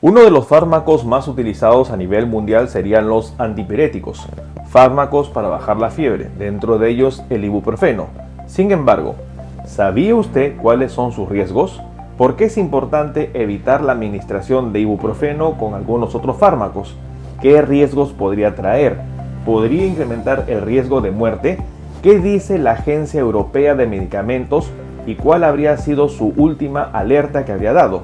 Uno de los fármacos más utilizados a nivel mundial serían los antipiréticos, fármacos para bajar la fiebre, dentro de ellos el ibuprofeno. Sin embargo, ¿sabía usted cuáles son sus riesgos? ¿Por qué es importante evitar la administración de ibuprofeno con algunos otros fármacos? ¿Qué riesgos podría traer? ¿Podría incrementar el riesgo de muerte? ¿Qué dice la Agencia Europea de Medicamentos y cuál habría sido su última alerta que habría dado?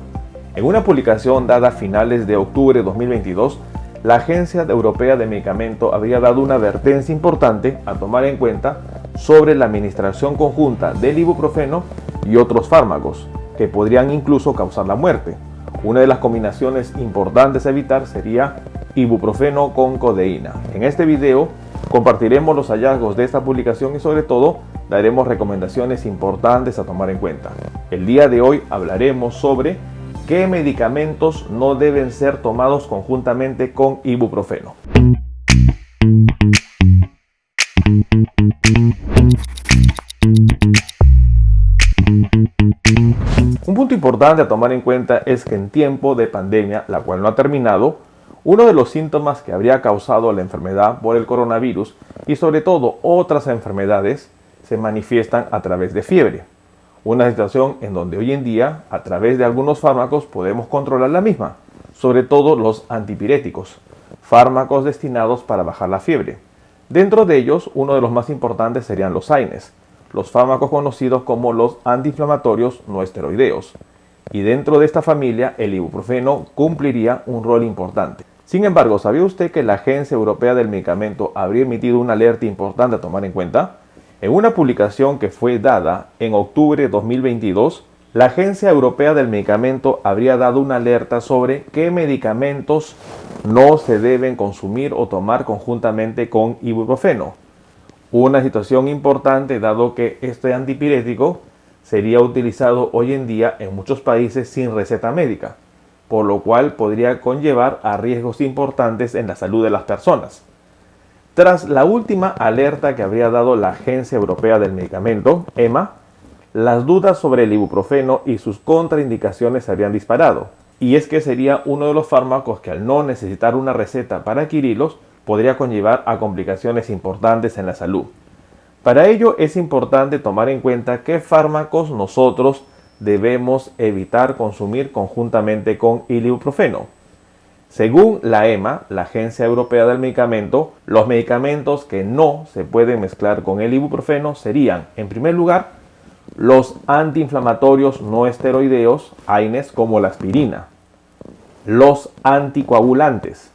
En una publicación dada a finales de octubre de 2022, la Agencia Europea de Medicamentos habría dado una advertencia importante a tomar en cuenta sobre la administración conjunta del ibuprofeno y otros fármacos, que podrían incluso causar la muerte. Una de las combinaciones importantes a evitar sería ibuprofeno con codeína. En este video compartiremos los hallazgos de esta publicación y sobre todo daremos recomendaciones importantes a tomar en cuenta. El día de hoy hablaremos sobre ¿qué medicamentos no deben ser tomados conjuntamente con ibuprofeno? Un punto importante a tomar en cuenta es que en tiempo de pandemia, la cual no ha terminado, uno de los síntomas que habría causado la enfermedad por el coronavirus y sobre todo otras enfermedades se manifiestan a través de fiebre. Una situación en donde hoy en día, a través de algunos fármacos, podemos controlar la misma, sobre todo los antipiréticos, fármacos destinados para bajar la fiebre. Dentro de ellos, uno de los más importantes serían los AINES, los fármacos conocidos como los antiinflamatorios no esteroideos. Y dentro de esta familia, el ibuprofeno cumpliría un rol importante. Sin embargo, ¿sabía usted que la Agencia Europea del Medicamento habría emitido una alerta importante a tomar en cuenta? En una publicación que fue dada en octubre de 2022, la Agencia Europea del Medicamento habría dado una alerta sobre qué medicamentos no se deben consumir o tomar conjuntamente con ibuprofeno. Una situación importante dado que este antipirético sería utilizado hoy en día en muchos países sin receta médica, por lo cual podría conllevar a riesgos importantes en la salud de las personas. Tras la última alerta que habría dado la Agencia Europea del Medicamento, EMA, las dudas sobre el ibuprofeno y sus contraindicaciones se habrían disparado. Y es que sería uno de los fármacos que al no necesitar una receta para adquirirlos, podría conllevar a complicaciones importantes en la salud. Para ello es importante tomar en cuenta qué fármacos nosotros debemos evitar consumir conjuntamente con el ibuprofeno. Según la EMA, la Agencia Europea del Medicamento, los medicamentos que no se pueden mezclar con el ibuprofeno serían, en primer lugar, los antiinflamatorios no esteroideos, AINES, como la aspirina, los anticoagulantes,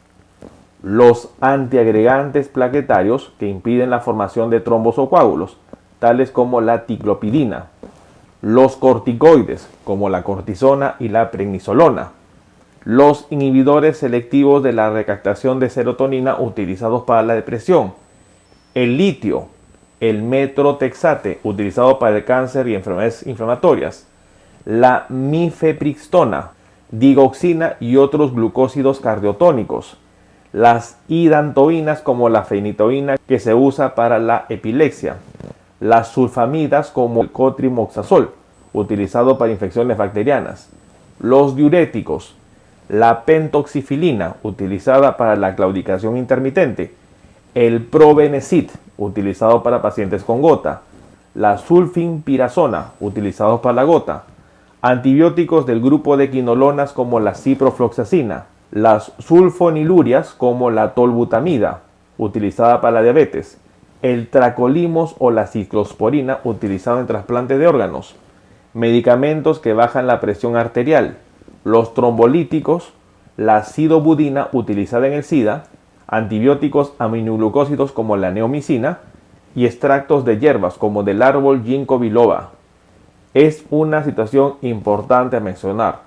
los antiagregantes plaquetarios que impiden la formación de trombos o coágulos, tales como la ticlopidina, los corticoides, como la cortisona y la prednisolona, los inhibidores selectivos de la recaptación de serotonina utilizados para la depresión, el litio, el metrotexate utilizado para el cáncer y enfermedades inflamatorias, la mifepristona, digoxina y otros glucósidos cardiotónicos, las hidantoínas como la fenitoína que se usa para la epilepsia, las sulfamidas como el cotrimoxazol utilizado para infecciones bacterianas, los diuréticos, la pentoxifilina, utilizada para la claudicación intermitente, el probenecid, utilizado para pacientes con gota, la sulfinpirazona, utilizados para la gota, antibióticos del grupo de quinolonas como la ciprofloxacina, las sulfonilurias como la tolbutamida, utilizada para la diabetes, el tracolimos o la ciclosporina, utilizado en trasplantes de órganos, medicamentos que bajan la presión arterial, los trombolíticos, la sidobudina utilizada en el SIDA, antibióticos aminoglucósidos como la neomicina y extractos de hierbas como del árbol ginkgo biloba. Es una situación importante a mencionar.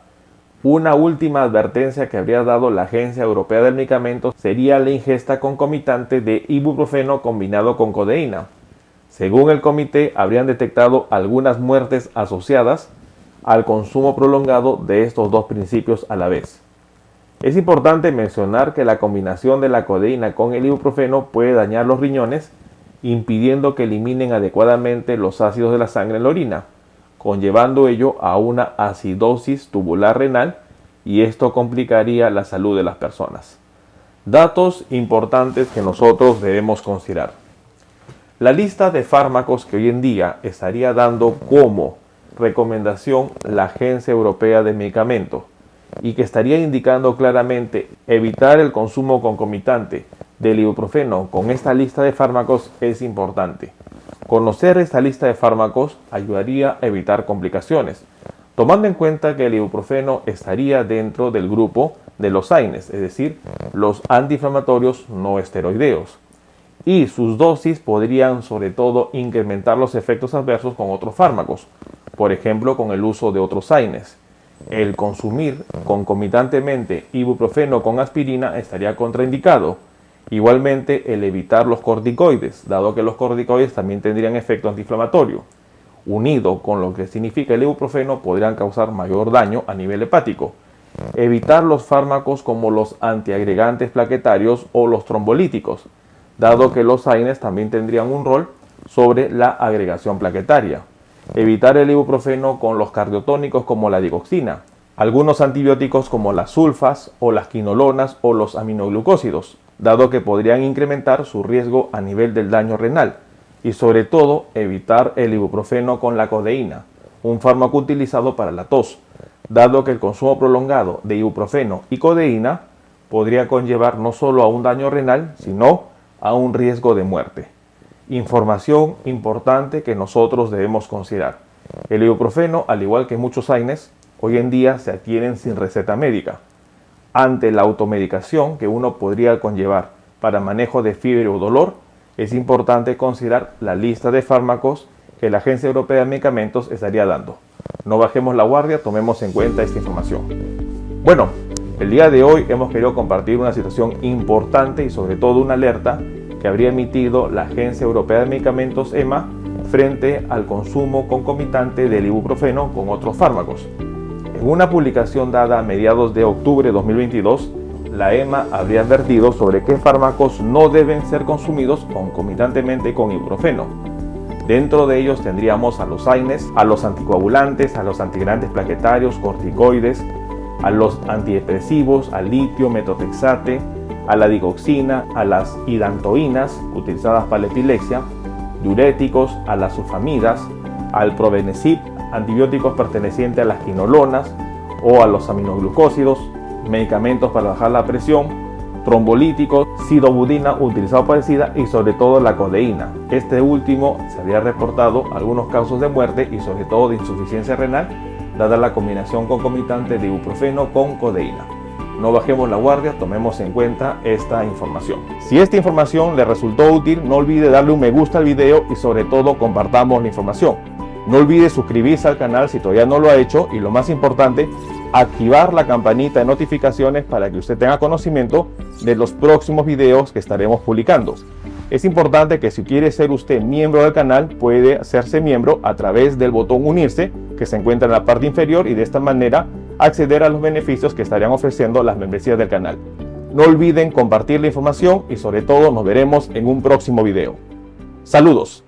Una última advertencia que habría dado la Agencia Europea del Medicamento sería la ingesta concomitante de ibuprofeno combinado con codeína. Según el comité, habrían detectado algunas muertes asociadas al consumo prolongado de estos dos principios a la vez. Es importante mencionar que la combinación de la codeína con el ibuprofeno puede dañar los riñones, impidiendo que eliminen adecuadamente los ácidos de la sangre en la orina, conllevando ello a una acidosis tubular renal y esto complicaría la salud de las personas. Datos importantes que nosotros debemos considerar. La lista de fármacos que hoy en día estaría dando como recomendación la Agencia Europea de Medicamentos y que estaría indicando claramente evitar el consumo concomitante del ibuprofeno con esta lista de fármacos es importante. Conocer esta lista de fármacos ayudaría a evitar complicaciones, tomando en cuenta que el ibuprofeno estaría dentro del grupo de los AINES, es decir, los antiinflamatorios no esteroideos, y sus dosis podrían sobre todo incrementar los efectos adversos con otros fármacos, por ejemplo con el uso de otros AINES. El consumir concomitantemente ibuprofeno con aspirina estaría contraindicado. Igualmente el evitar los corticoides, dado que los corticoides también tendrían efecto antiinflamatorio. Unido con lo que significa el ibuprofeno, podrían causar mayor daño a nivel hepático. Evitar los fármacos como los antiagregantes plaquetarios o los trombolíticos, dado que los AINES también tendrían un rol sobre la agregación plaquetaria. Evitar el ibuprofeno con los cardiotónicos como la digoxina, algunos antibióticos como las sulfas o las quinolonas o los aminoglucósidos, dado que podrían incrementar su riesgo a nivel del daño renal, y sobre todo evitar el ibuprofeno con la codeína, un fármaco utilizado para la tos, dado que el consumo prolongado de ibuprofeno y codeína podría conllevar no solo a un daño renal, sino a un riesgo de muerte. Información importante que nosotros debemos considerar. El ibuprofeno, al igual que muchos AINES, hoy en día se adquieren sin receta médica. Ante la automedicación que uno podría conllevar para manejo de fiebre o dolor, es importante considerar la lista de fármacos que la Agencia Europea de Medicamentos estaría dando. No bajemos la guardia, tomemos en cuenta esta información. Bueno, el día de hoy hemos querido compartir una situación importante y sobre todo una alerta que habría emitido la Agencia Europea de Medicamentos EMA frente al consumo concomitante del ibuprofeno con otros fármacos. En una publicación dada a mediados de octubre de 2022, la EMA habría advertido sobre qué fármacos no deben ser consumidos concomitantemente con ibuprofeno. Dentro de ellos tendríamos a los AINES, a los anticoagulantes, a los antiagregantes plaquetarios, corticoides, a los antidepresivos, al litio, metotrexate, a la digoxina, a las hidantoínas utilizadas para la epilepsia, diuréticos, a las sulfamidas, al probenecid, antibióticos pertenecientes a las quinolonas o a los aminoglucósidos, medicamentos para bajar la presión, trombolíticos, sidobudina utilizado para el SIDA y sobre todo la codeína. Este último se había reportado algunos casos de muerte y sobre todo de insuficiencia renal, dada la combinación concomitante de ibuprofeno con codeína. No bajemos la guardia, tomemos en cuenta esta información. Si esta información le resultó útil, no olvide darle un me gusta al video y sobre todo compartamos la información. No olvide suscribirse al canal si todavía no lo ha hecho y lo más importante, activar la campanita de notificaciones para que usted tenga conocimiento de los próximos videos que estaremos publicando. Es importante que si quiere ser usted miembro del canal, puede hacerse miembro a través del botón unirse que se encuentra en la parte inferior y de esta manera acceder a los beneficios que estarían ofreciendo las membresías del canal. No olviden compartir la información y sobre todo nos veremos en un próximo video. Saludos.